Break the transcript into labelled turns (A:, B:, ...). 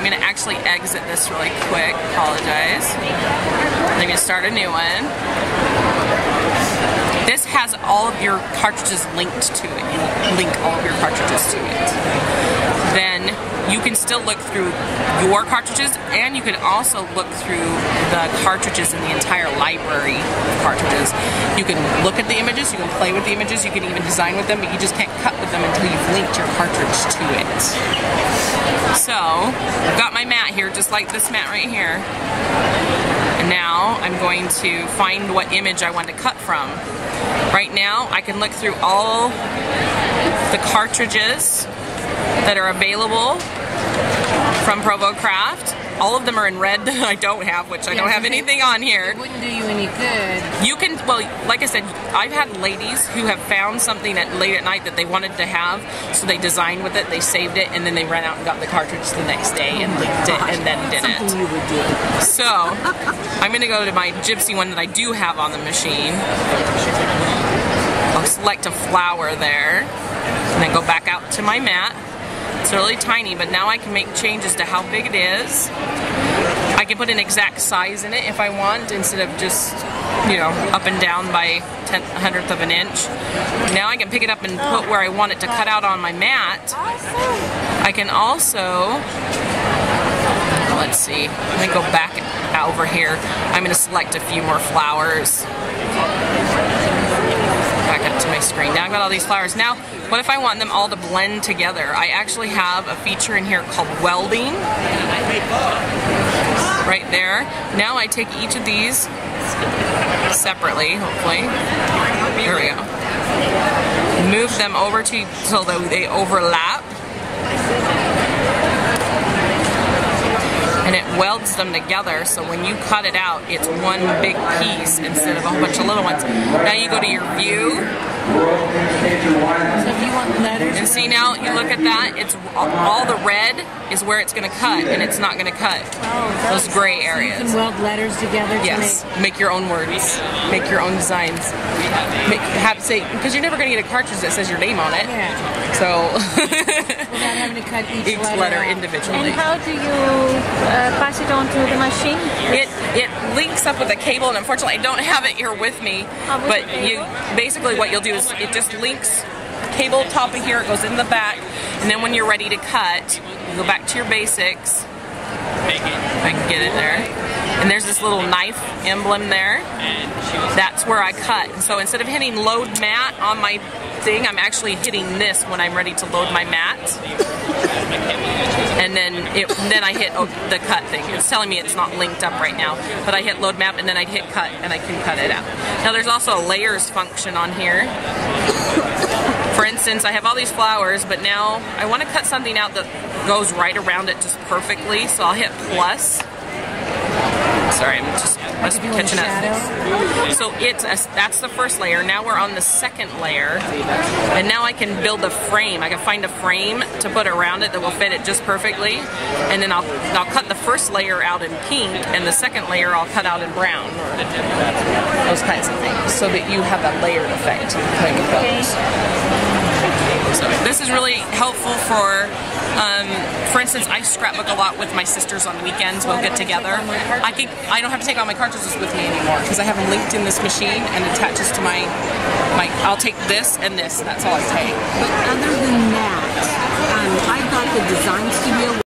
A: going to actually exit this really quick. Apologize. I'm going to start a new one. This has all of your cartridges linked to it. You link all of your cartridges to it. Then you can still look through your cartridges, and you can also look through the cartridges in the entire library of cartridges. You can look at the images, you can play with the images, you can even design with them, but you just can't cut with them until you've linked your cartridge to it. So, I've got my mat here, just like this mat right here. And now I'm going to find what image I want to cut from. Right now, I can look through all the cartridges that are available from Provo Craft. All of them are in red that I don't have, which I don't have anything on here.
B: It wouldn't do you any good.
A: You can, well, like I said, I've had ladies who have found something late at night that they wanted to have, so they designed with it, they saved it, and then they ran out and got the cartridge the next day and linked it and then did it.
B: Something you would do.
A: So, I'm going to go to my Gypsy one that I do have on the machine. I'll select a flower there, and then go back out to my mat. It's really tiny, but now I can make changes to how big it is. I can put an exact size in it if I want, instead of just, you know, up and down by 1/100th of an inch. Now I can pick it up and put where I want it to cut out on my mat. I can also, let's see, let me go back over here. I'm going to select a few more flowers. Back up to my screen. Now I've got all these flowers. Now, what if I want them all to blend together? I actually have a feature in here called welding. Right there. Now I take each of these separately, hopefully. There we go. Move them over to so that they overlap. And it welds them together, so when you cut it out, it's one big piece instead of a whole bunch of little ones. Now you go to your view.
B: So if you want letters,
A: and see, now you look at that, it's all the red is where it's going to cut, and it's not going to cut those gray areas.
B: you can weld letters together to
A: make your own words, make your own designs. Because you're never going to get a cartridge that says your name on it.
B: Yeah.
A: So
B: without having to cut each
A: letter individually.
C: And how do you pass it on to the machine?
A: It links up with a cable, and unfortunately I don't have it here with me. But you basically what you'll do is it just links cable top of here, it goes in the back, and then when you're ready to cut, you go back to your basics. If I can get it there. And there's this little knife emblem there. That's where I cut. And so instead of hitting load mat on my thing, I'm actually hitting this when I'm ready to load my mat. And then I hit the cut thing. It's telling me it's not linked up right now, but I hit load map and then I hit cut and I can cut it out. Now there's also a layers function on here. For instance, I have all these flowers, but now I want to cut something out that goes right around it just perfectly, so I'll hit plus. Sorry, must be catching up. So that's the first layer. Now we're on the second layer, and now I can build a frame. I can find a frame to put around it that will fit it just perfectly, and then I'll cut the first layer out in pink, and the second layer I'll cut out in brown, or those kinds of things, so that you have that layered effect playing with those. So this is really helpful for instance, I scrapbook a lot with my sisters on weekends. We'll get together. I don't have to take all my cartridges with me anymore because I have them linked in this machine and attaches to my I'll take this and this. That's all I take.
B: But other than that, I've got the design studio.